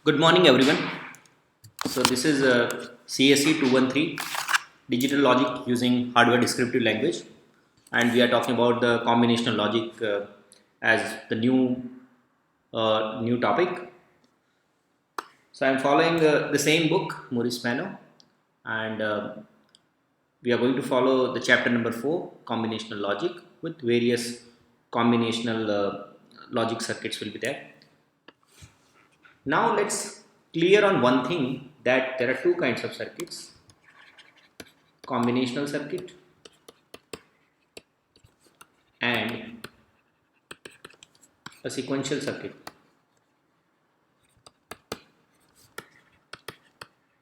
Good morning, everyone. So this is CSE 213 digital logic using hardware descriptive language, and we are talking about the combinational logic as the new topic. So I'm following the same book, Maurice Mano, and we are going to follow the chapter number 4, combinational logic, with various combinational logic circuits will be there. Now let's clear on one thing, that there are two kinds of circuits: combinational circuit and a sequential circuit.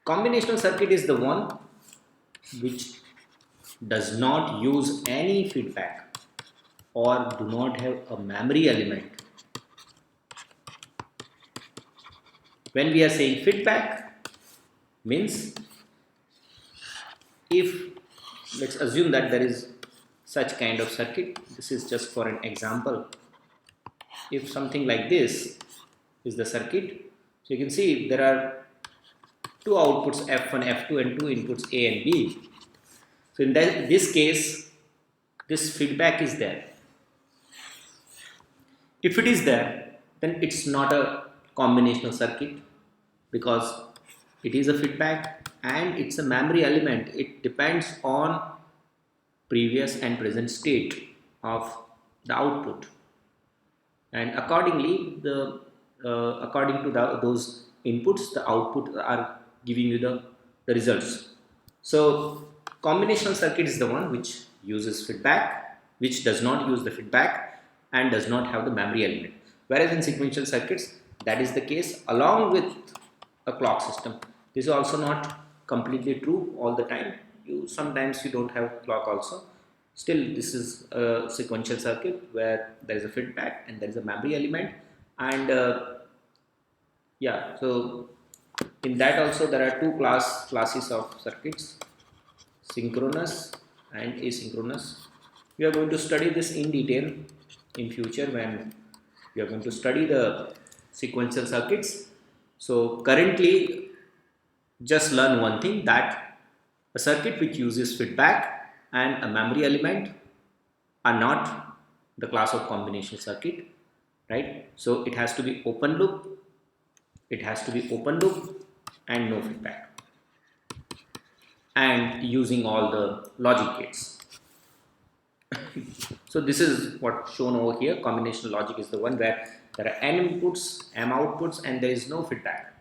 Combinational circuit is the one which does not use any feedback or do not have a memory element. When we are saying feedback, means if, let's assume that there is such kind of circuit. This is just for an example. If something like this is the circuit, so you can see there are two outputs F1, F2 and two inputs A and B. So in this case, this feedback is there. If it is there, then it's not a combinational circuit, because it is a feedback and it's a memory element. It depends on previous and present state of the output, and accordingly according to those inputs, the output are giving you the results. So combinational circuit is the one which uses feedback, which does not use the feedback and does not have the memory element. Whereas in sequential circuits, that is the case along with a clock system. This is also not completely true all the time. Sometimes you don't have clock also. Still, this is a sequential circuit where there is a feedback and there is a memory element. And yeah, so in that also there are two classes of circuits: synchronous and asynchronous. We are going to study this in detail in future when we are going to study the sequential circuits. So currently, just learn one thing, that a circuit which uses feedback and a memory element are not the class of combinational circuit, right? So it has to be open loop, and no feedback, and using all the logic gates. So this is what shown over here. Combinational logic is the one where there are n inputs, m outputs, and there is no feedback.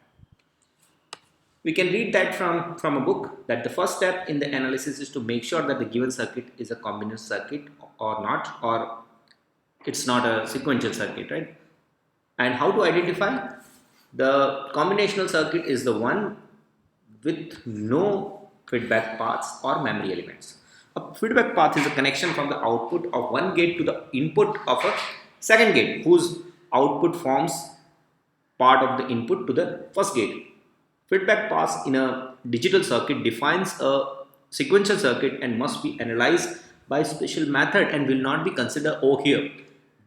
We can read that from a book, that the first step in the analysis is to make sure that the given circuit is a combinational circuit or not, or it's not a sequential circuit, right? And how to identify? The combinational circuit is the one with no feedback paths or memory elements. A feedback path is a connection from the output of one gate to the input of a second gate, whose output forms part of the input to the first gate. Feedback path in a digital circuit defines a sequential circuit and must be analyzed by special method and will not be considered over here.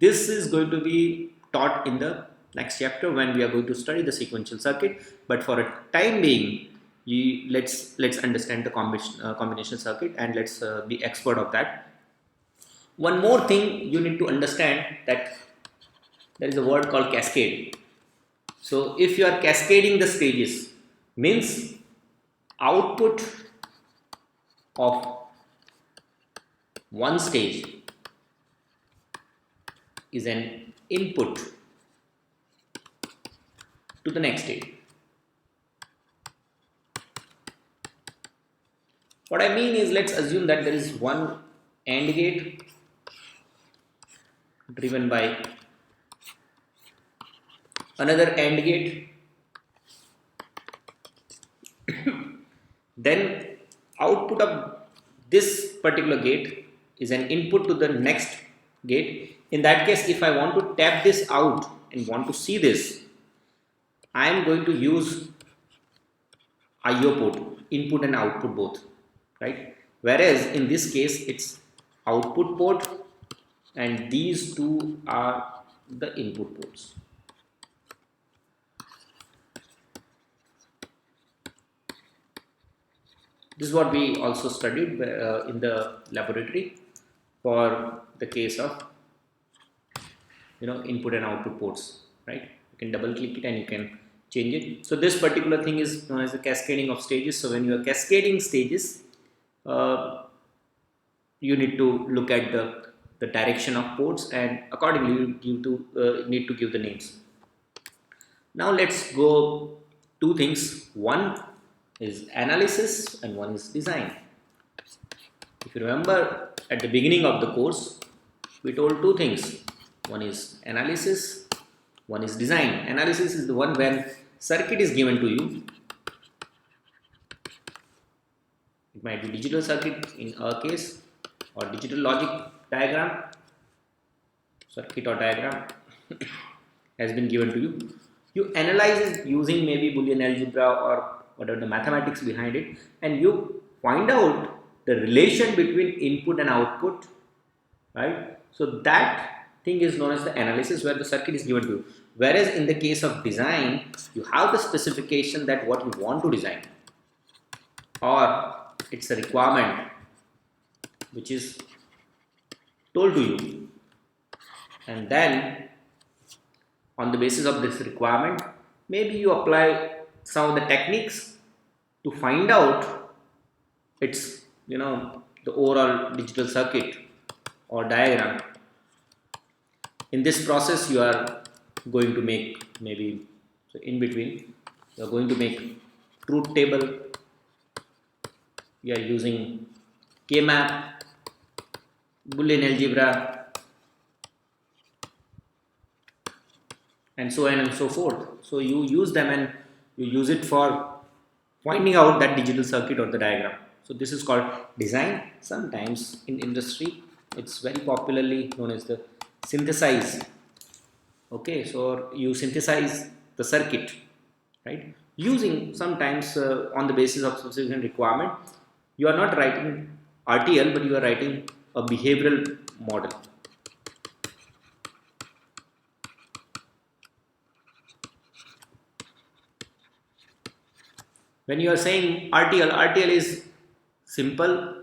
This is going to be taught in the next chapter when we are going to study the sequential circuit. But for a time being, let's understand the combination circuit, and let's be expert of that. One more thing you need to understand, that there is a word called cascade. So if you are cascading the stages, means output of one stage is an input to the next stage. What I mean is, let's assume that there is one AND gate driven by another AND gate. Then output of this particular gate is an input to the next gate. In that case, if I want to tap this out and want to see this, I am going to use IO port, input and output both, right? Whereas in this case, it's output port and these two are the input ports. This is what we also studied in the laboratory for the case of input and output ports, right? You can double click it and you can change it. So this particular thing is known as the cascading of stages. So when you are cascading stages, uh, you need to look at the direction of ports, and accordingly you need to give the names. Now let's go two things. One is analysis and one is design. If you remember at the beginning of the course, we told two things. One is analysis, one is design. Analysis is the one when circuit is given to you. It might be digital circuit in our case, or digital logic diagram, circuit or diagram has been given to you. You analyze it using maybe Boolean algebra or whatever the mathematics behind it, and you find out the relation between input and output, right? So that thing is known as the analysis, where the circuit is given to you. Whereas in the case of design, you have the specification that what you want to design, or it's a requirement which is told to you, and then on the basis of this requirement, maybe you apply some of the techniques to find out its the overall digital circuit or diagram. In this process, you are going to make maybe, so in between you are going to make truth table. You are using K-map, Boolean algebra, and so on and so forth. So you use them and you use it for finding out that digital circuit or the diagram. So this is called design. Sometimes in industry, it's very popularly known as the synthesize. Okay, so you synthesize the circuit, right? Using sometimes on the basis of specific requirement, you are not writing RTL, but you are writing a behavioral model. When you are saying RTL is simple.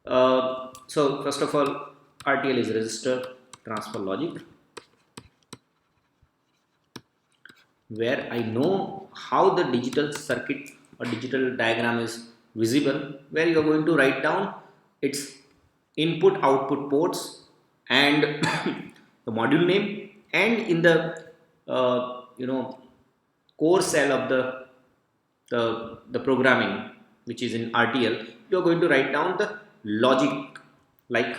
So first of all, RTL is register transfer logic, where I know how the digital circuit or digital diagram is visible, where you are going to write down its input output ports and the module name, and in the core cell of the programming which is in RTL, you are going to write down the logic. Like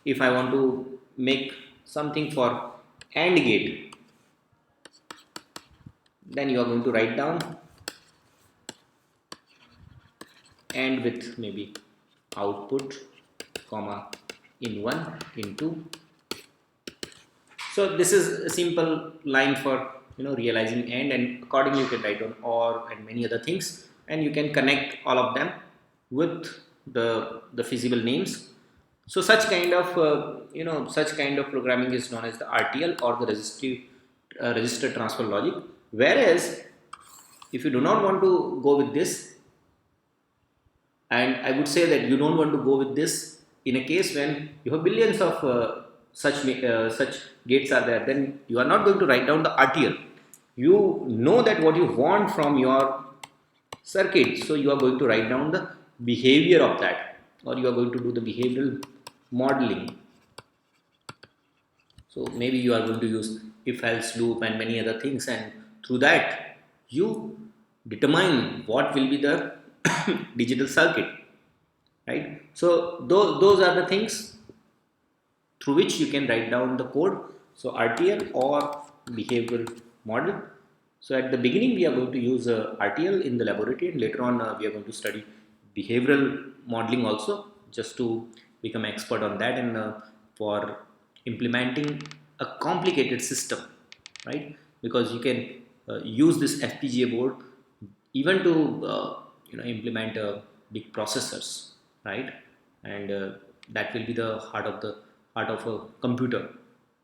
if I want to make something for AND gate, then you are going to write down AND with maybe output comma in 1 in 2. So this is a simple line for realizing and accordingly you can write down OR and many other things, and you can connect all of them with the feasible names. So such kind of such kind of programming is known as the RTL or the register transfer logic. Whereas if you do not want to go with this, and I would say that you don't want to go with this in a case when you have billions of such gates are there, then you are not going to write down the RTL. You know that what you want from your circuit, so you are going to write down the behavior of that, or you are going to do the behavioral modeling. So maybe you are going to use if else loop and many other things, and through that you determine what will be the digital circuit, right? So those are the things through which you can write down the code. So RTL or behavioral model. So at the beginning we are going to use RTL in the laboratory, and later on we are going to study behavioral modeling also, just to become expert on that, and for implementing a complicated system, right? Because you can use this FPGA board even to implement big processors, right? And that will be the heart of a computer.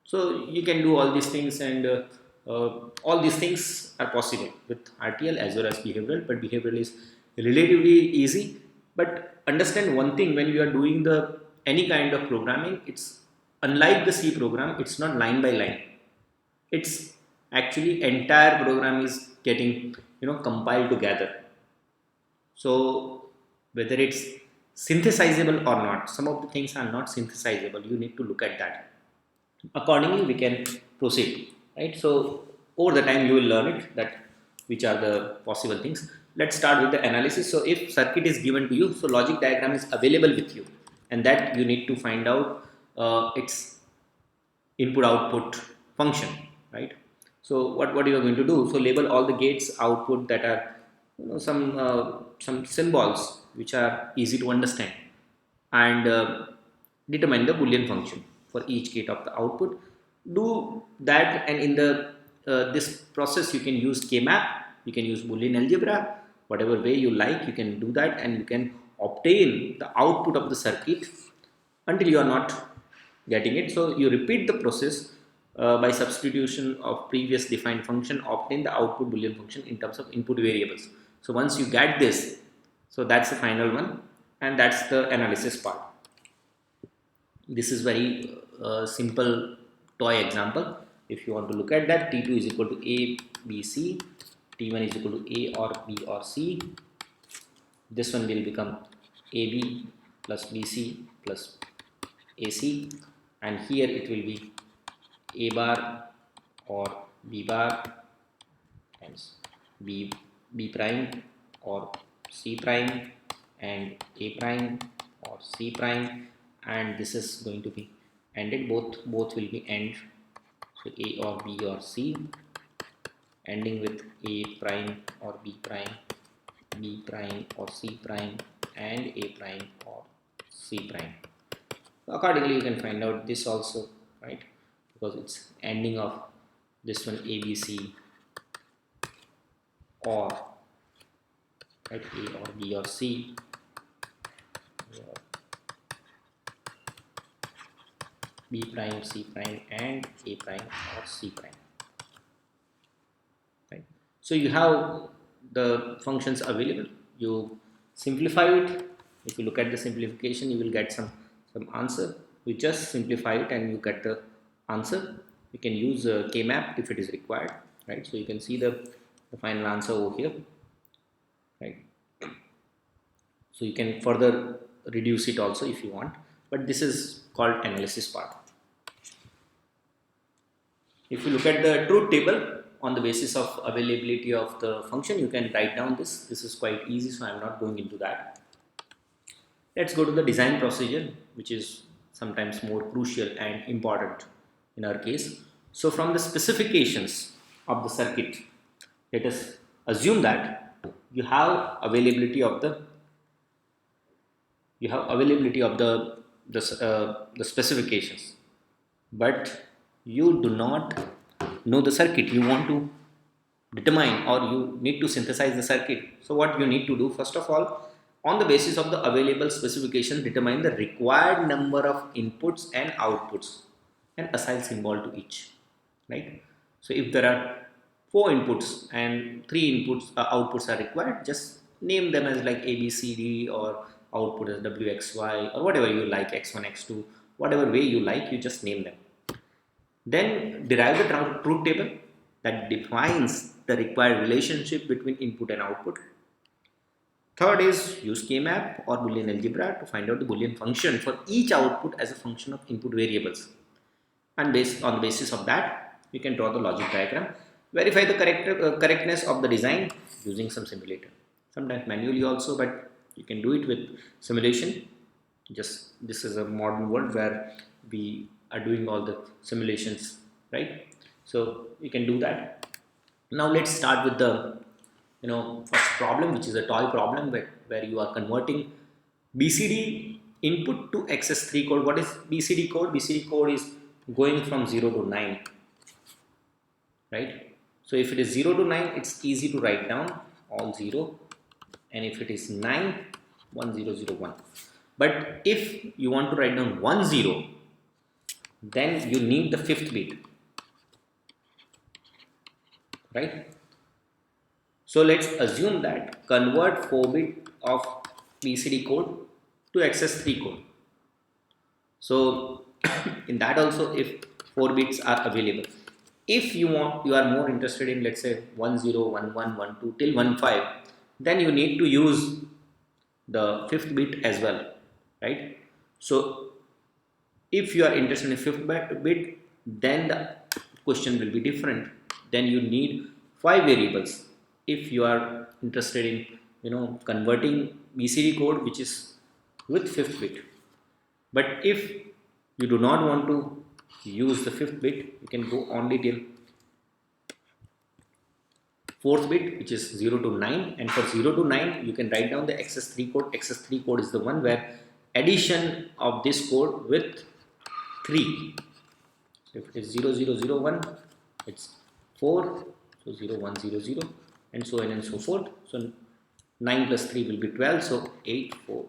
So you can do all these things, and all these things are possible with RTL as well as behavioral, but behavioral is relatively easy, But understand one thing, when you are doing the any kind of programming, it's unlike the C program, it's not line by line. It's actually entire program is getting compiled together. So whether it's synthesizable or not, some of the things are not synthesizable. You need to look at that. Accordingly, we can proceed, right? So over the time, you will learn it that which are the possible things. Let's start with the analysis. So if circuit is given to you, so logic diagram is available with you, and that you need to find out its input output function, right? So what you are going to do, so label all the gates output that are some symbols which are easy to understand, and determine the boolean function for each gate of the output. Do that, and in the this process you can use k-map, you can use boolean algebra, whatever way you like you can do that, and you can obtain the output of the circuit until you are not getting it. So you repeat the process by substitution of previous defined function, obtain the output boolean function in terms of input variables. So once you get this, so that's the final one, and that's the analysis part. This is very simple toy example. If you want to look at that, t2 is equal to a b c, t1 is equal to a or b or c. This one will become ab plus bc plus ac, and here it will be a bar or b bar times b prime or c prime, and a prime or c prime, and this is going to be ended, both will be end, so a or b or c, ending with a prime or b prime or c prime, and a prime or c prime. So accordingly you can find out this also, right, because it's ending of this one abc, or right, a or b or c, or b prime, c prime, and a prime or c prime, right? So you have the functions available, you simplify it. If you look at the simplification, you will get some answer. You just simplify it and you get the answer. You can use k-map if it is required, right? So you can see the final answer over here, right? So you can further reduce it also if you want, but this is called analysis part. If you look at the truth table, on the basis of availability of the function, you can write down this. This is quite easy, so I am not going into that. Let's go to the design procedure, which is sometimes more crucial and important in our case. So from the specifications of the circuit, let us assume that you have availability of the the specifications, but you do not know the circuit. You want to determine, or you need to synthesize the circuit. So what you need to do, first of all, on the basis of the available specification, determine the required number of inputs and outputs and assign symbol to each, right? So if there are 4 inputs and 3 inputs outputs are required, just name them as like a b c d, or output as w x y, or whatever you like, x1 x2, whatever way you like, you just name them. Then derive the truth table that defines the required relationship between input and output. Third is use k-map or boolean algebra to find out the boolean function for each output as a function of input variables, and based on the basis of that you can draw the logic diagram. Verify the correctness of the design using some simulator, sometimes manually also, but you can do it with simulation. Just this is a modern world where we are doing all the simulations, right? So you can do that. Now let's start with the first problem, which is a toy problem where you are converting BCD input to XS3 code. What is BCD code? BCD code is going from 0 to 9, right? So if it is 0 to 9, it's easy to write down all 0, and if it is 9, 1 0 0 1. But if you want to write down 1 0, then you need the 5th bit, right? So let's assume that convert 4 bit of BCD code to XS3 code. So in that also, if 4 bits are available, if you are more interested in, let's say, 10, 11, 12 till 15, then you need to use the fifth bit as well, right? So if you are interested in fifth bit, then the question will be different. Then you need 5 variables if you are interested in converting BCD code which is with fifth bit. But if you do not want to use the fifth bit, you can go only till fourth bit, which is 0 to 9, and for 0 to 9 you can write down the XS3 code. XS3 code is the one where addition of this code with 3. So if it is 0001, it's 4, so 0100, and so on and so forth. So 9 plus 3 will be 12, so 8, 4.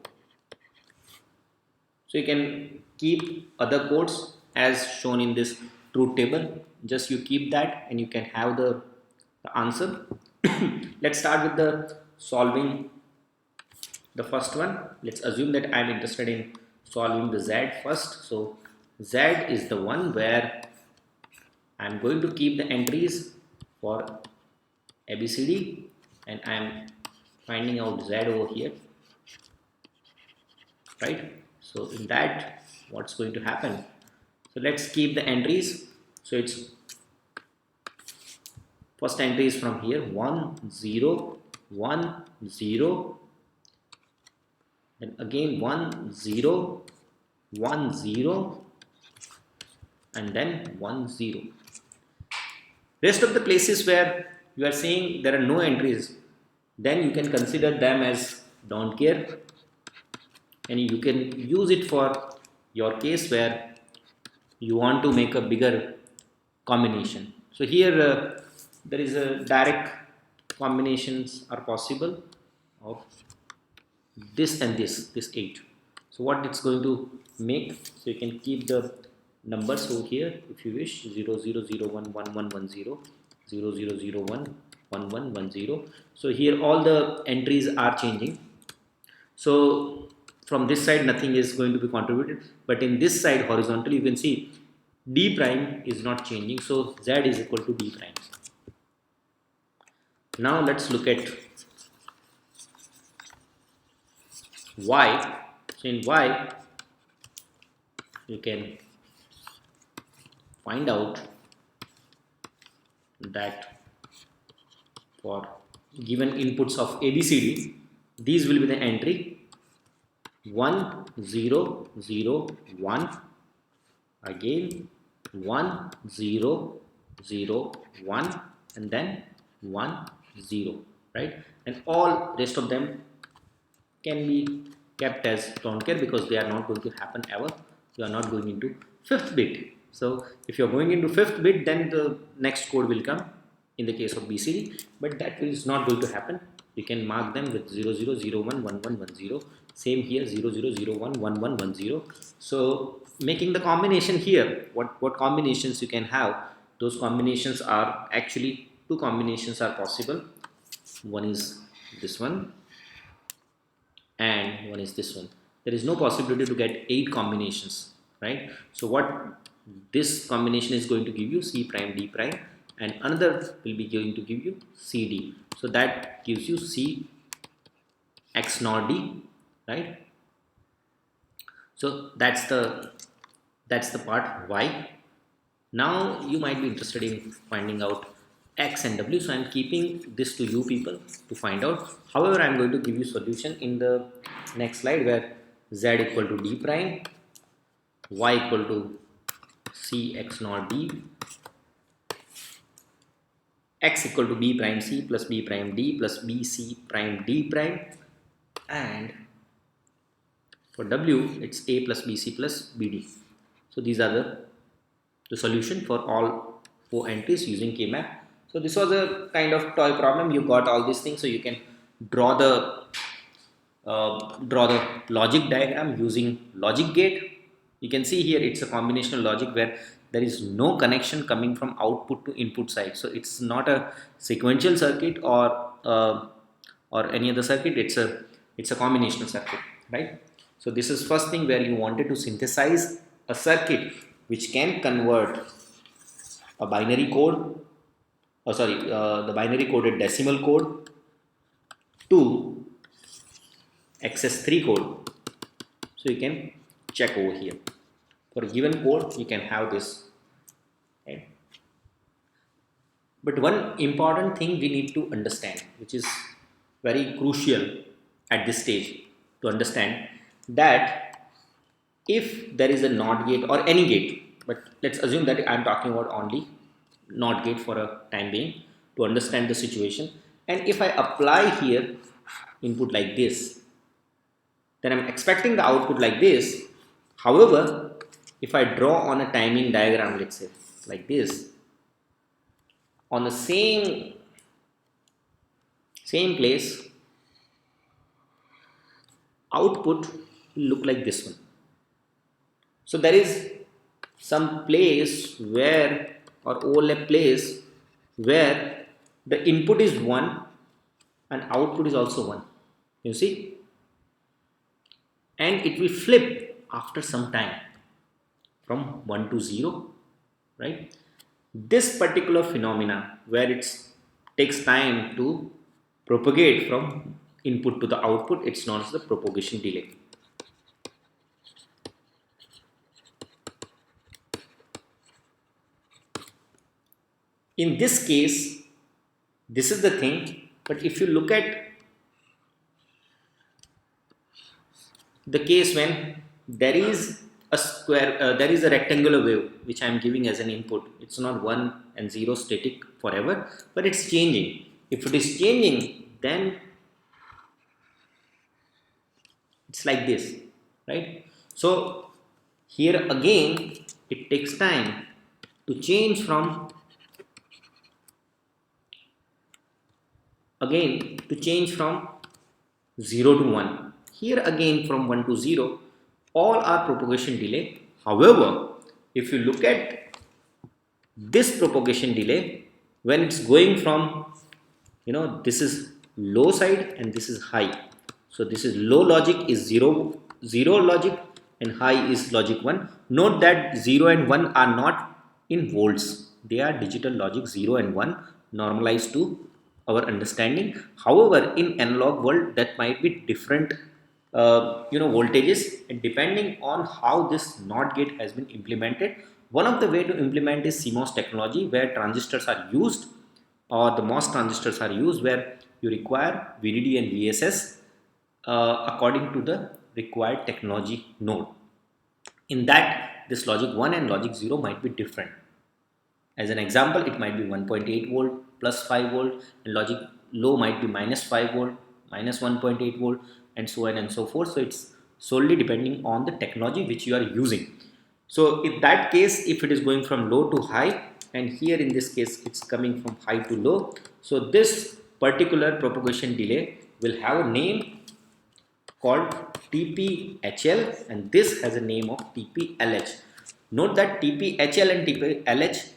So you can keep other codes as shown in this truth table. Just you keep that and you can have the answer. Let's start with the solving the first one. Let's assume that I am interested in solving the Z first. So Z is the one where I am going to keep the entries for ABCD, and I am finding out Z over here, right? So in that, what's going to happen? So let's keep the entries. So it's first entry is from here 1 0 1 0, then again 1 0 1 0, and then 1 0. Rest of the places where you are saying there are no entries, then you can consider them as don't care, and you can use it for your case where you want to make a bigger combination. So here there is a direct combinations are possible of this and this 8. So what it's going to make, so you can keep the numbers over here if you wish, 0 0 0 1 1 1 1 0, 0 0 0 1 1 1 1 0. So here all the entries are changing. So from this side nothing is going to be contributed, but in this side horizontally you can see D prime is not changing, so Z is equal to D prime. Now let's look at Y. So in Y you can find out that for given inputs of ABCD, these will be the entry 1 0 0 1, again 1 0 0 1, and then 1 0, right? And all rest of them can be kept as don't care because they are not going to happen ever. You are not going into fifth bit. So if you are going into fifth bit, then the next code will come in the case of BCD, but that is not going to happen. You can mark them with 0 0 0 1 1 1 1 0. Same here 0 0 0 1 1 1 1 0. So making the combination here, what combinations you can have, those combinations are actually two combinations are possible. One is this one and one is this one. There is no possibility to get 8 combinations, right? So what this combination is going to give you, C prime D prime, and another will be going to give you CD. So that gives you C X NOR D, right? So that's the part Y. Now you might be interested in finding out X and W, so I am keeping this to you people to find out. However, I am going to give you solution in the next slide where Z equal to D prime, Y equal to C X NOR D, X equal to B prime C plus B prime D plus B C prime D prime, and for W it's A plus BC plus BD. So these are the solution for all 4 entries using K-map. So this was a kind of toy problem. You got all these things, so you can draw the logic diagram using logic gate. You can see here it's a combinational logic where there is no connection coming from output to input side. So it's not a sequential circuit or any other circuit. It's a It's a combinational circuit, right? So this is first thing where you wanted to synthesize a circuit which can convert a binary code, the binary coded decimal code to XS3 code. So you can check over here. For a given code, you can have this, right? But one important thing we need to understand, which is very crucial at this stage to understand, that if there is a NOT gate or any gate, but let's assume that I'm talking about only NOT gate for a time being to understand the situation. And if I apply here input like this, then I'm expecting the output like this. However, if I draw on a timing diagram, let's say like this, on the same place, output will look like this one. So there is some place where, or overlap place where the input is 1 and output is also 1, you see, and it will flip after some time from 1 to 0, right? This particular phenomena where it takes time to propagate from input to the output, it's known as the propagation delay. In this case, this is the thing, but if you look at the case when there is a there is a rectangular wave which I am giving as an input, it's not 1 and 0 static forever, but it's changing. If it is changing, then it's like this, right? So here again, it takes time to change from again to change from 0 to 1. Here again from 1 to 0, all are propagation delay. However, if you look at this propagation delay, when it's going from, this is low side and this is high. So this is low logic is 0 logic and high is logic 1. Note that 0 and 1 are not in volts. They are digital logic 0 and 1 normalized to our understanding. However, in analog world, that might be different voltages, and depending on how this NOT gate has been implemented. One of the way to implement is CMOS technology, where transistors are used, or the MOS transistors are used, where you require VDD and VSS according to the required technology node. In that, this logic 1 and logic 0 might be different. As an example, it might be 1.8 volt plus 5 volt, and logic low might be minus 5 volt, minus 1.8 volt, and so on and so forth. So it's solely depending on the technology which you are using. So in that case, if it is going from low to high, and here in this case it's coming from high to low, so this particular propagation delay will have a name called TPHL, and this has a name of TPLH. Note that TPHL and TPLH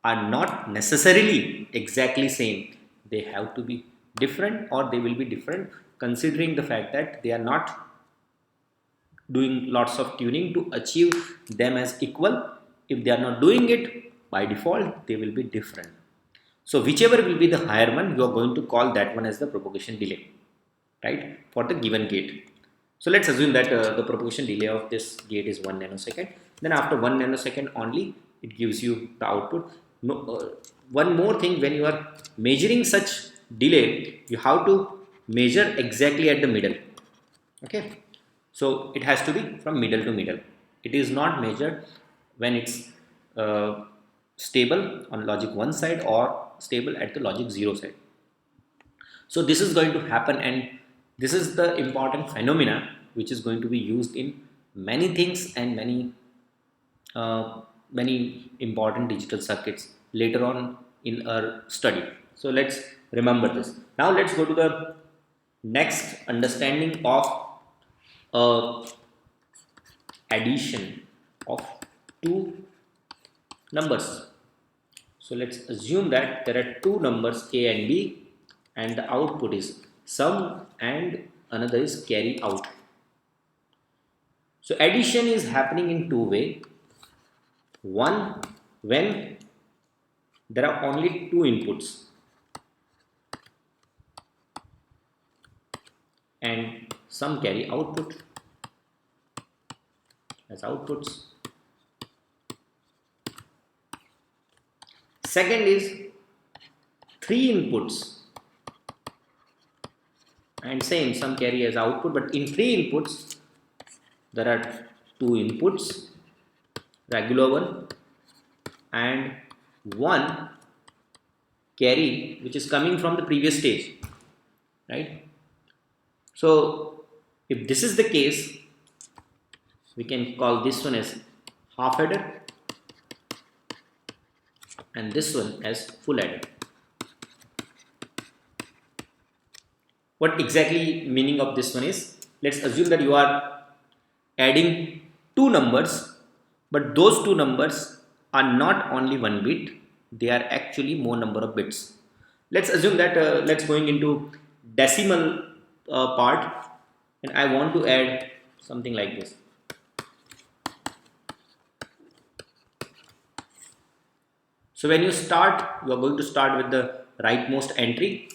are not necessarily exactly same. They have to be different, or they will be different considering the fact that they are not doing lots of tuning to achieve them as equal. If they are not doing it, by default they will be different. So whichever will be the higher one, you are going to call that one as the propagation delay, right, for the given gate. So let's assume that the propagation delay of this gate is 1 nanosecond. Then after 1 nanosecond only, it gives you the output. One more thing, when you are measuring such delay, you have to measure exactly at the middle. Okay, so it has to be from middle to middle. It is not measured when it's stable on logic 1 side or stable at the logic 0 side. So this is going to happen, and this is the important phenomena which is going to be used in many things and many important digital circuits later on in our study. So let's remember this. Now let's go to the next understanding of addition of two numbers. So let's assume that there are two numbers A and B, and the output is sum and another is carry out. So addition is happening in two ways. One, when there are only two inputs and some carry output as outputs. Second is three inputs and same, some carry as output, but in three inputs there are two inputs, regular one and one carry which is coming from the previous stage, right? So if this is the case, we can call this one as half adder and this one as full adder. What exactly meaning of this one is, let's assume that you are adding two numbers, but those two numbers are not only one bit, they are actually more number of bits. Let's assume that let's going into decimal part and I want to add something like this. So when you start, you are going to start with the rightmost entry.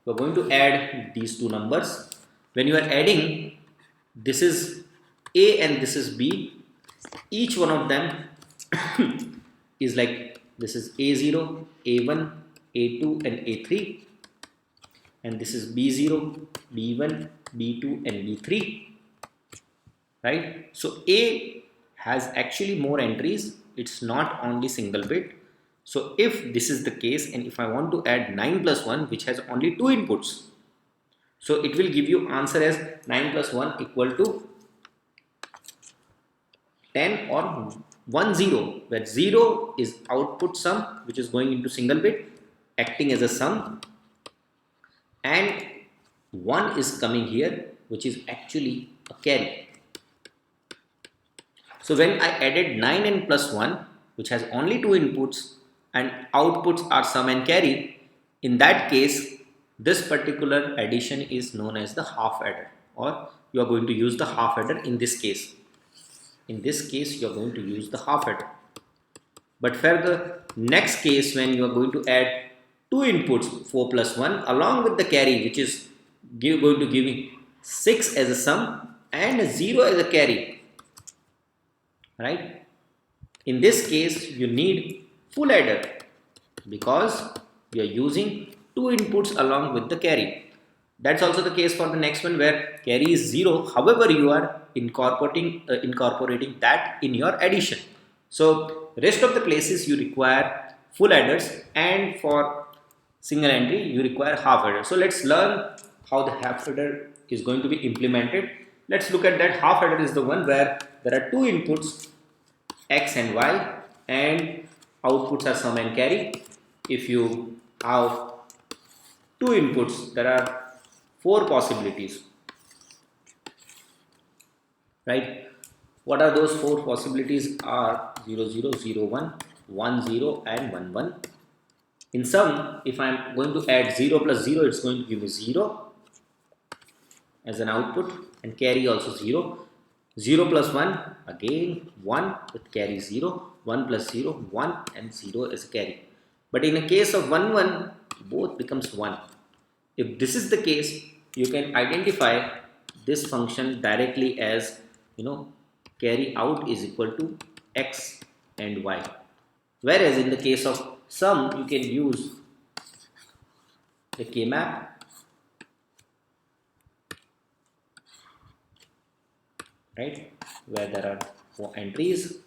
You are going to add these two numbers. When you are adding, this is A and this is B. Each one of them is like, this is A0, A1, A2 and A3. And this is B0, B1, B2 and B3. Right? So A has actually more entries. It's not only single bit. So if this is the case and if I want to add 9 plus 1 which has only two inputs, so it will give you answer as 9 plus 1 equal to 10 or 1 0, where 0 is output sum which is going into single bit acting as a sum and 1 is coming here which is actually a carry. So when I added 9 and plus 1 which has only two inputs and outputs are sum and carry, in that case this particular addition is known as the half adder, or you are going to use the half adder in this case. In this case you are going to use the half adder. But for the next case, when you are going to add two inputs 4 plus 1 along with the carry which is going to give me 6 as a sum and a 0 as a carry, right? In this case you need full adder because you are using two inputs along with the carry. That's also the case for the next one where carry is 0. However, you are incorporating that in your addition. So rest of the places you require full adders and for single entry you require half adder. So let's learn how the half adder is going to be implemented. Let's look at that. Half adder is the one where there are two inputs x and y and outputs are sum and carry. If you have two inputs, there are four possibilities, right? What are those four possibilities? Are 0 0 0 1 1 0 and 1 1. In sum, if I am going to add 0 plus 0, it's going to give me 0 as an output and carry also 0. 0 plus 1 again 1 with carry 0, 1 plus 0 1 and 0 is carry. But in a case of 1 1, both becomes 1. If this is the case, you can identify this function directly as, carry out is equal to x and y. Whereas in the case of sum, you can use the k-map, right, where there are four entries.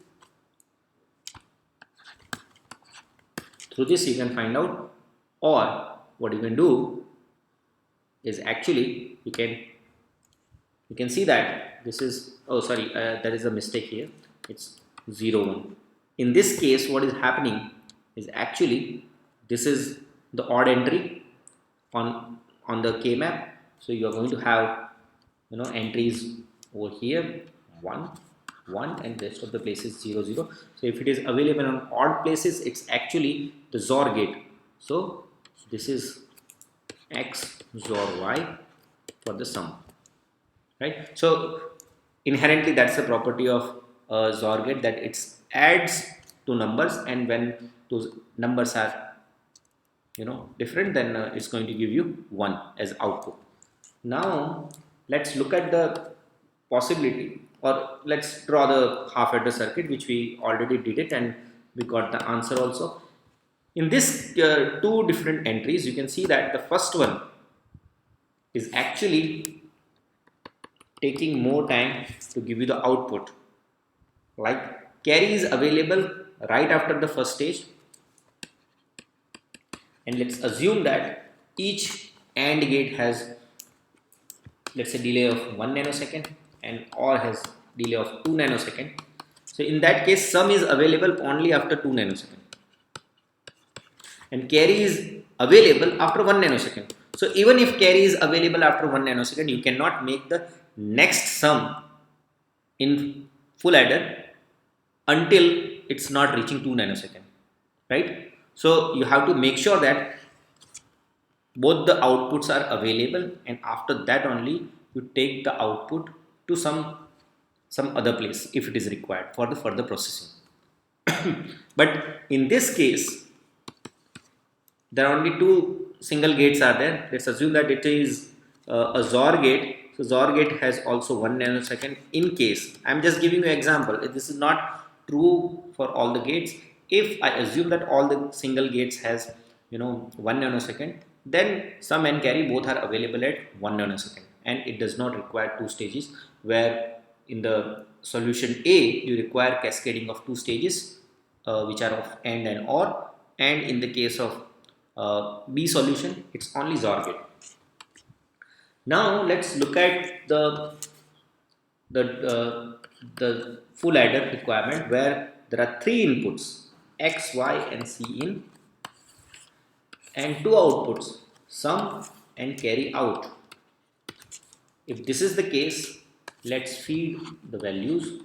Through this you can find out, or what you can do is actually you can see that this is, there is a mistake here, it's 0 1. In this case what is happening is actually this is the odd entry on the k-map. So you are going to have entries over here 1 1 and rest of the places 0 0. So if it is available on odd places, it's actually the XOR gate. So this is x XOR y for the sum. right? So inherently that's the property of XOR gate, that it adds two numbers, and when those numbers are different, then it's going to give you 1 as output. Now let's look at the possibility, or let's draw the half adder circuit, which we already did it and we got the answer also. In this two different entries, you can see that the first one is actually taking more time to give you the output. Like carry is available right after the first stage, and let's assume that each AND gate has, let's say, delay of 1 nanosecond and OR has delay of 2 nanosecond. So in that case, sum is available only after 2 nanosecond and carry is available after 1 nanosecond. So even if carry is available after 1 nanosecond, you cannot make the next sum in full adder until it's not reaching 2 nanosecond, right? So you have to make sure that both the outputs are available, and after that only you take the output to some other place if it is required for the further processing. But in this case, there are only two single gates are there. Let's assume that it is a XOR gate. So XOR gate has also 1 nanosecond. In case, I'm just giving you an example. This is not true for all the gates. If I assume that all the single gates has 1 nanosecond, then sum and carry both are available at 1 nanosecond, and it does not require two stages, where in the solution A you require cascading of two stages which are of AND and OR, and in the case of B solution it's only XOR gate. Now let's look at the full adder requirement, where there are three inputs X, Y and C in, and two outputs sum and carry out. If this is the case, let's feed the values.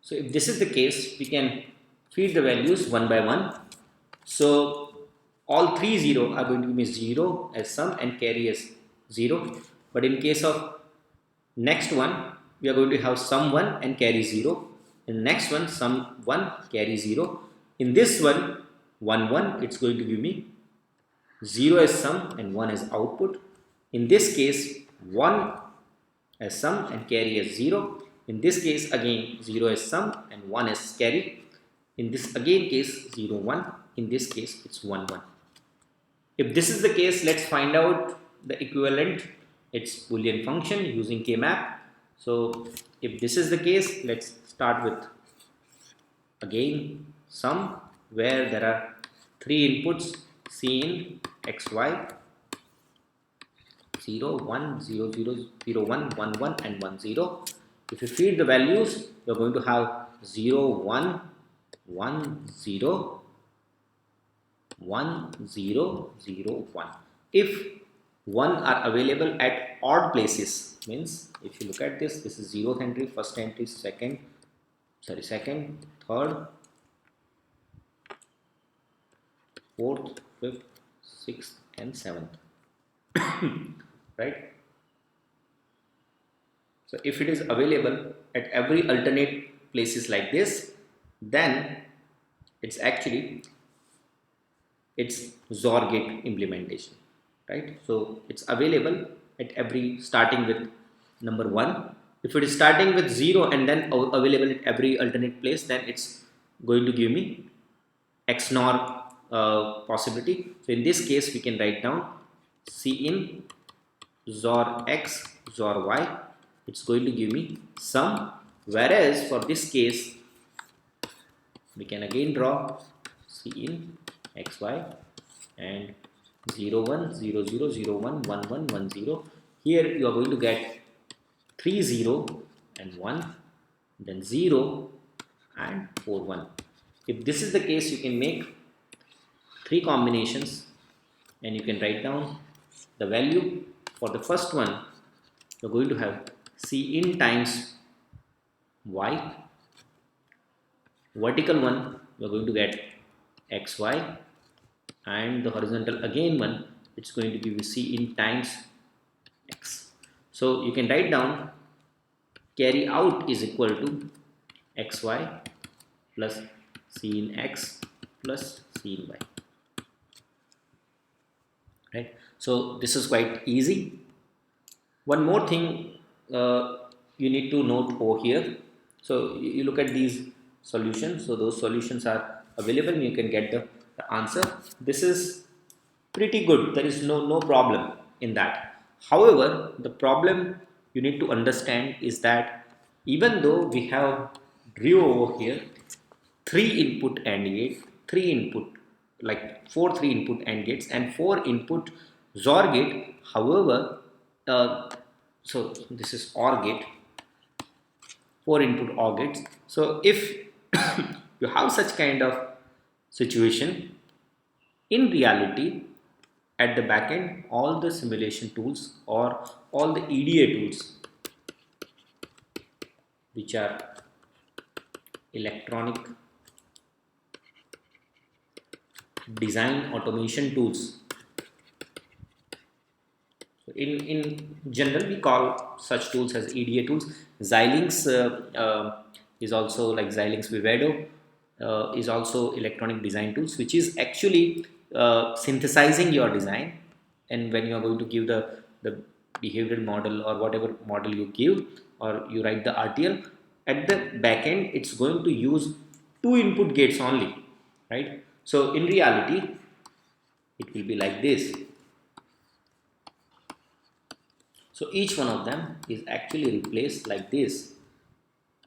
So if this is the case, we can feed the values one by one. So all three 0 are going to give me 0 as sum and carry as 0. But in case of next one, we are going to have sum 1 and carry 0. In the next one, sum 1, carry 0. In this one, 1 1, it's going to give me 0 as sum and 1 as output. In this case, 1 as sum and carry as 0. In this case, again 0 as sum and 1 as carry. In this again case, 0 1. In this case, it's 1 1. If this is the case, let's find out the equivalent. It's Boolean function using K-map. So if this is the case, let's start with again sum, where there are three inputs C in X, Y, 0 1 0 0 0 1 1 1 and 1 0. If you feed the values, you're going to have 0 1 1 0 1 0 0 1. If 1 are available at odd places, means if you look at this, this is 0th entry, first entry, second, third, fourth, fifth, sixth and 7th. Right? So if it is available at every alternate places like this, then it's actually XOR gate implementation, right? So it's available at every, starting with number 1. If it is starting with 0 and then available at every alternate place, then it's going to give me XNOR possibility. So in this case, we can write down C in XOR X XOR Y. It's going to give me sum, whereas for this case we can again draw C in X Y and 0 1 0 0 0 1 1 1 1 0. Here you are going to get 3 0 and 1, then 0 and 4 1. If this is the case, you can make 3 combinations and you can write down the value for the first one, you're going to have C in times y. Vertical one, you're going to get xy, and the horizontal again one, it's going to give you C in times x. So you can write down carry out is equal to xy plus C in x plus C in y. Right? So this is quite easy. One more thing you need to note over here. So you look at these solutions. So those solutions are available and you can get the answer. This is pretty good. There is no problem in that. However, the problem you need to understand is that even though we have drew over here 3 input AND gate, 3 input, like 4 3 input AND gates and 4 input XOR gate. However, so this is OR gate, 4 input OR gates. So if you have such kind of situation, in reality, at the back end, all the simulation tools or all the EDA tools, which are electronic design automation tools. So in general, we call such tools as EDA tools. Xilinx is also like Xilinx Vivado is also electronic design tools, which is actually synthesizing your design. And when you are going to give the behavioral model or whatever model you give, or you write the RTL, at the back end, it's going to use 2 input gates only, right? So in reality, it will be like this. So each one of them is actually replaced like this.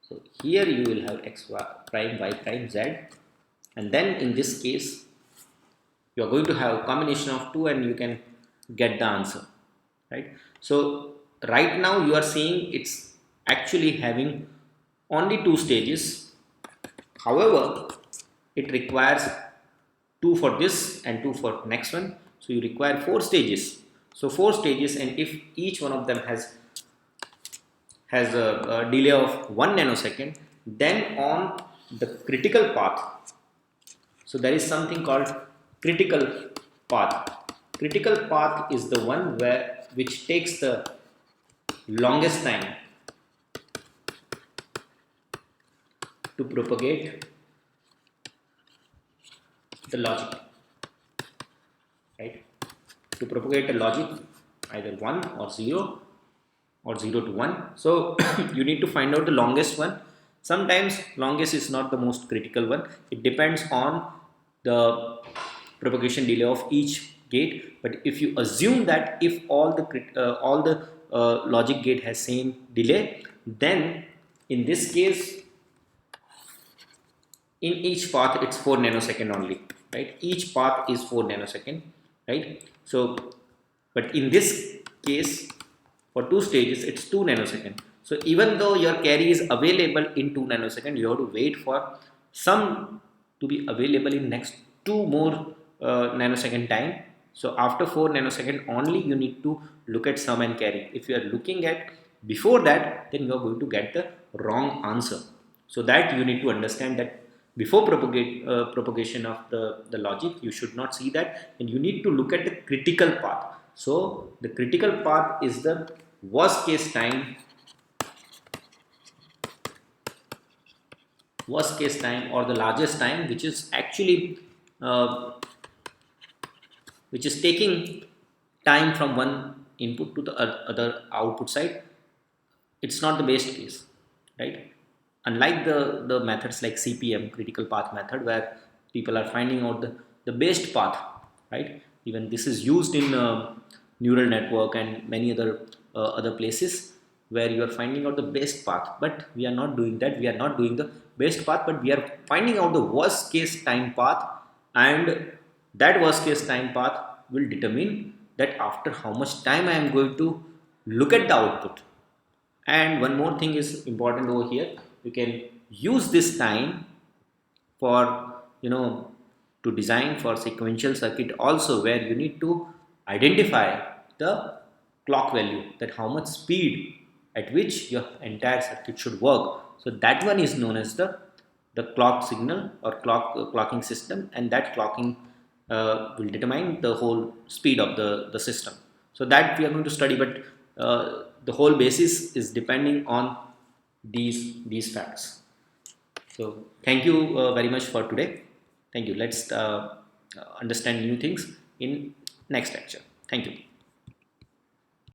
So here you will have x prime, y prime, z, and then in this case you are going to have a combination of 2 and you can get the answer, right? So right now you are seeing it's actually having only 2 stages. However, it requires 2 for this and 2 for next one. So you require 4 stages. So 4 stages, and if each one of them has a delay of 1 nanosecond, then on the critical path, so there is something called critical path. Critical path is the one which takes the longest time to propagate the logic, right? To propagate a logic, either 1 or 0 or 0 to 1. So you need to find out the longest one. Sometimes longest is not the most critical one. It depends on the propagation delay of each gate. But if you assume that if all the logic gate has same delay, then in this case, in each path it's 4 nanosecond only, right? Each path is 4 nanosecond, right? So but in this case, for 2 stages it's 2 nanosecond. So even though your carry is available in 2 nanosecond, you have to wait for some to be available in next 2 more nanosecond time. So after 4 nanosecond only you need to look at sum and carry. If you are looking at before that, then you are going to get the wrong answer. So that you need to understand that before propagation of the logic, you should not see that, and you need to look at the critical path. So the critical path is the worst case time or the largest time, which is actually which is taking time from one input to the other output side. It's not the best case, right? Unlike the methods like CPM, critical path method, where people are finding out the best path, right? Even this is used in neural network and many other places where you are finding out the best path. But we are not doing that. We are not doing the best path, but we are finding out the worst case time path, and that worst case time path will determine that after how much time I am going to look at the output. And one more thing is important over here. You can use this time for to design for sequential circuit also, where you need to identify the clock value, that how much speed at which your entire circuit should work. So that one is known as the clock signal or clocking system, and that clocking will determine the whole speed of the system. So that we are going to study, but the whole basis is depending on these facts. So thank you very much for today. Thank you. Let's understand new things in next lecture. Thank you.